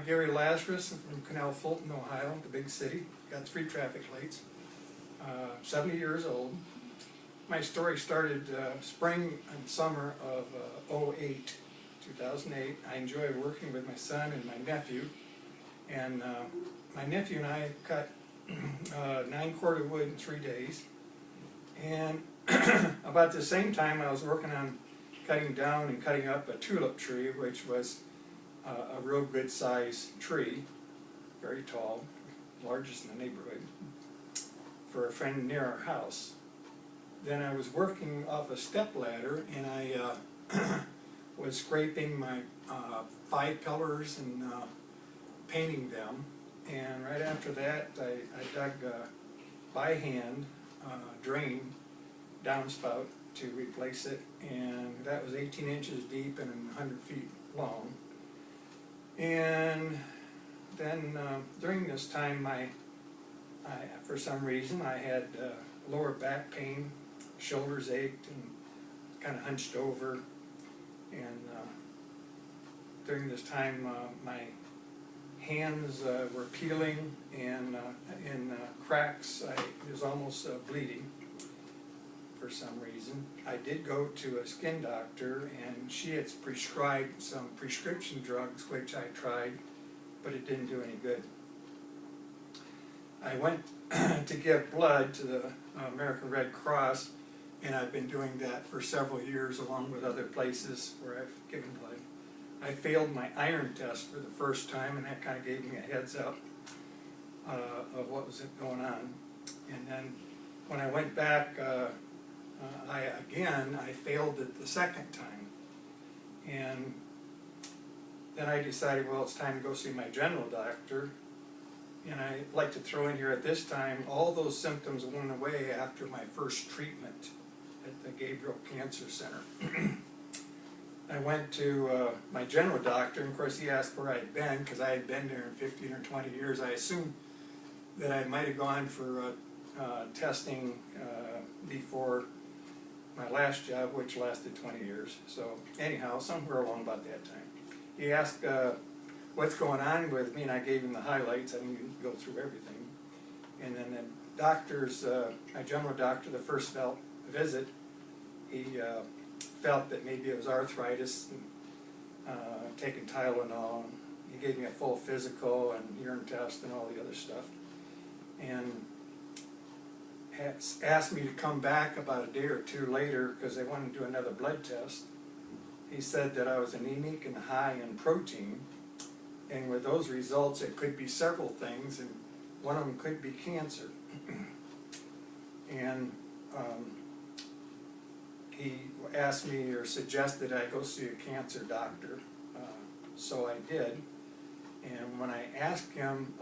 Gary Lazarus. I'm from Canal Fulton, Ohio, the big city. Got 3 traffic lights. 70 years old. My story started spring and summer of 2008. I enjoy working with my son and my nephew. And my nephew and I cut 9 cord of wood in 3 days. And about the same time I was working on cutting down and cutting up a tulip tree, which was a real good size tree, very tall, largest in the neighborhood, for a friend near our house. Then I was working off a step ladder, and I was scraping my 5 pillars and painting them. And right after that I dug by hand drain downspout to replace it, and that was 18 inches deep and 100 feet long. And then during this time for some reason I had lower back pain, shoulders ached and kind of hunched over, and during this time my hands were peeling, and in cracks I was almost bleeding for some reason. I did go to a skin doctor, and she had prescribed some prescription drugs, which I tried, but it didn't do any good. I went to give blood to the American Red Cross, and I've been doing that for several years along with other places where I've given blood. I failed my iron test for the first time, and that kind of gave me a heads up of what was going on. And then when I went back, I failed it the second time. And then I decided, well, it's time to go see my general doctor. And I'd like to throw in here at this time, all those symptoms went away after my first treatment at the Gabrail Cancer Center. I went to my general doctor, and of course he asked where I'd been, because I had been there in 15 or 20 years. I assumed that I might have gone for testing before my last job, which lasted 20 years. So anyhow, somewhere along about that time, he asked what's going on with me, and I gave him the highlights. I didn't go through everything. And then the doctors, my general doctor, the first visit, he felt that maybe it was arthritis, and taking Tylenol. He gave me a full physical and urine test and all the other stuff, and asked me to come back about a day or 2 later because they wanted to do another blood test. He said that I was anemic and high in protein, and with those results it could be several things, and one of them could be cancer. And he asked me, or suggested I go see a cancer doctor, so I did. And when I asked him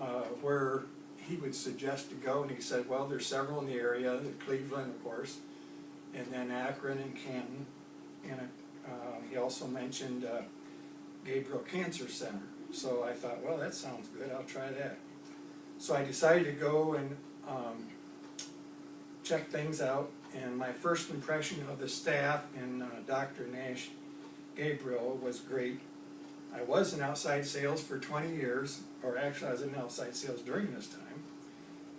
where he would suggest to go, and he said, well, there's several in the area, Cleveland, of course, and then Akron and Canton, and he also mentioned Gabrail Cancer Center. So I thought, well, that sounds good, I'll try that. So I decided to go and check things out, and my first impression of the staff and Dr. Nash Gabrail was great. I was in outside sales for 20 years, or actually I was in outside sales during this time.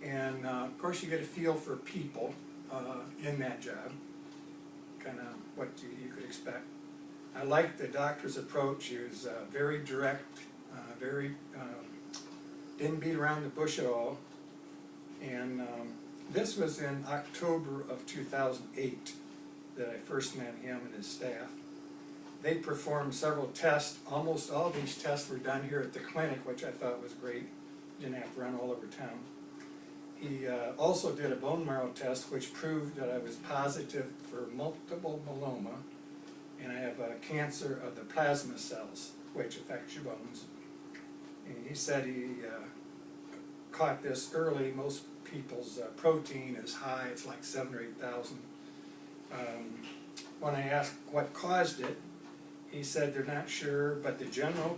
And of course you get a feel for people in that job, kind of what you could expect. I liked the doctor's approach. He was very direct, didn't beat around the bush at all. And this was in October of 2008 that I first met him and his staff. They performed several tests. Almost all these tests were done here at the clinic, which I thought was great. Didn't have to run all over town. He also did a bone marrow test, which proved that I was positive for multiple myeloma, and I have cancer of the plasma cells, which affects your bones. And he said he caught this early. Most people's protein is high; it's like 7,000 or 8,000. When I asked what caused it, he said they're not sure, but the general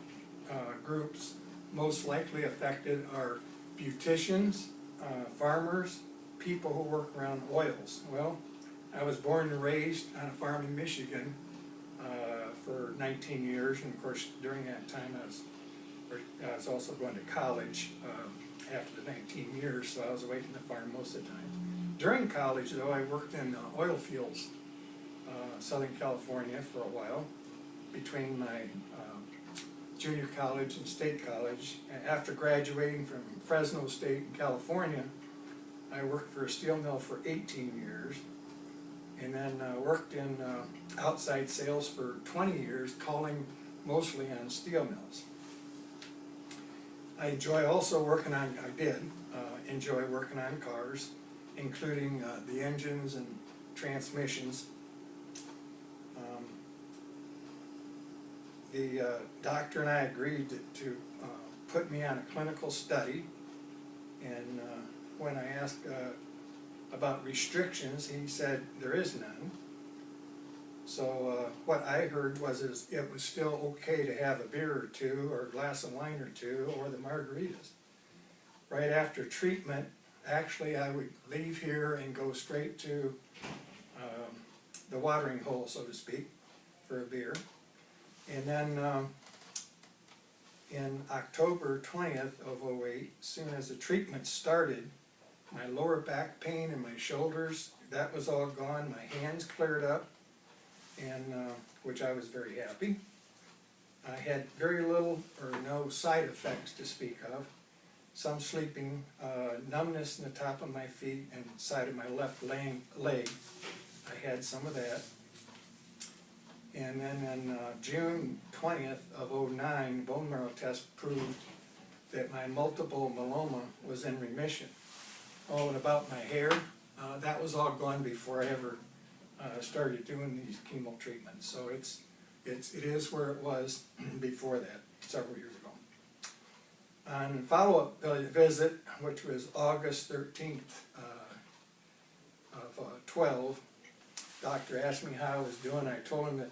groups most likely affected are beauticians, farmers, people who work around oils. Well, I was born and raised on a farm in Michigan for 19 years, and of course during that time I was I was also going to college after the 19 years, so I was away from the farm most of the time. During college, though, I worked in oil fields, Southern California, for a while, between my junior college and state college. After graduating from Fresno State in California, I worked for a steel mill for 18 years, and then worked in outside sales for 20 years, calling mostly on steel mills. I enjoy also working on, enjoy working on cars, including the engines and transmissions. The doctor and I agreed to put me on a clinical study, and when I asked about restrictions, he said there is none. So what I heard was it was still okay to have a beer or two, or a glass of wine or two, or the margaritas. Right after treatment, actually I would leave here and go straight to the watering hole, so to speak, for a beer. And then in October 20th of '08, as soon as the treatment started, my lower back pain and my shoulders, that was all gone. My hands cleared up, and which I was very happy. I had very little or no side effects to speak of. Some sleeping, numbness in the top of my feet and side of my left leg. I had some of that. And then on June 20th of '09, bone marrow test proved that my multiple myeloma was in remission. Oh, and about my hair, that was all gone before I ever started doing these chemo treatments. So it is where it was before that, several years ago. On follow-up visit, which was August 13th of 12, doctor asked me how I was doing. I told him that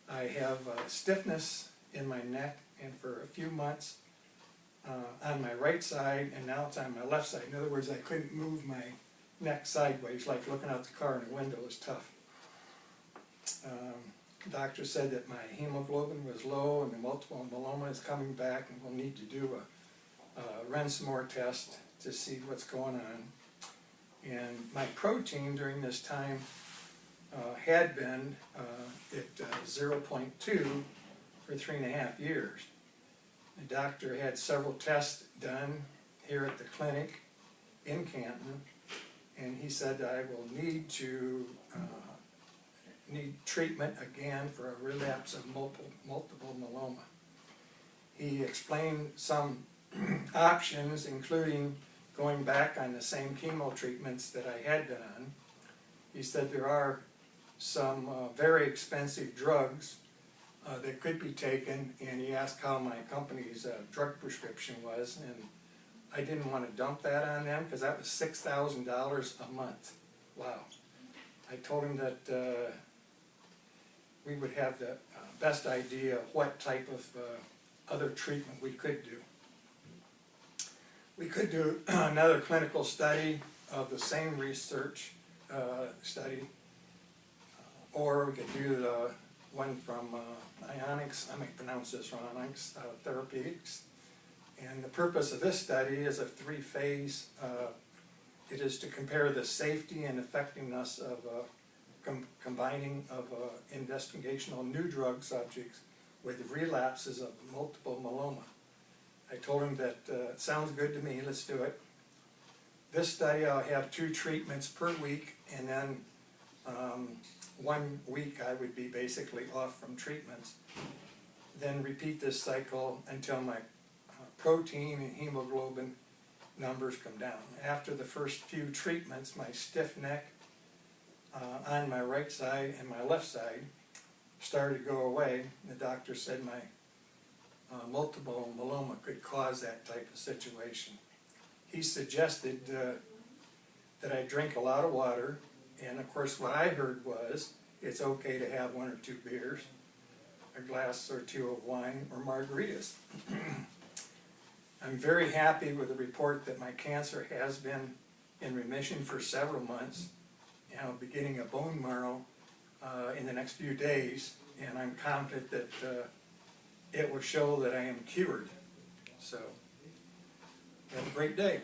I have stiffness in my neck, and for a few months on my right side, and now it's on my left side. In other words, I couldn't move my neck sideways, like looking out the car in a window was tough. Doctor said that my hemoglobin was low and the multiple myeloma is coming back, and we'll need to do a run some more test to see what's going on. And my protein during this time had been at 0.2 for 3.5 years. The doctor had several tests done here at the clinic in Canton, and he said that I will need to need treatment again for a relapse of multiple myeloma. He explained some options, including going back on the same chemo treatments that I had been on. He said there are some very expensive drugs that could be taken, and he asked how my company's drug prescription was, and I didn't want to dump that on them because that was $6,000 a month. Wow. I told him that we would have the best idea of what type of other treatment we could do. We could do another clinical study of the same research study, or we could do the one from Ionics, I might pronounce this wrong, Ionics Therapeutics. And the purpose of this study is a three-phase. It is to compare the safety and effectiveness of combining of investigational new drug subjects with relapses of multiple myeloma. I told him that sounds good to me, let's do it. This study I'll have 2 treatments per week, and then 1 week I would be basically off from treatments. Then repeat this cycle until my protein and hemoglobin numbers come down. After the first few treatments, my stiff neck on my right side and my left side started to go away. The doctor said my multiple myeloma could cause that type of situation. He suggested that I drink a lot of water, and of course what I heard was it's okay to have 1 or 2 beers, a glass or 2 of wine, or margaritas. I'm very happy with the report that my cancer has been in remission for several months, and I'll be getting a bone marrow in the next few days, and I'm confident that it will show that I am cured. So, have a great day.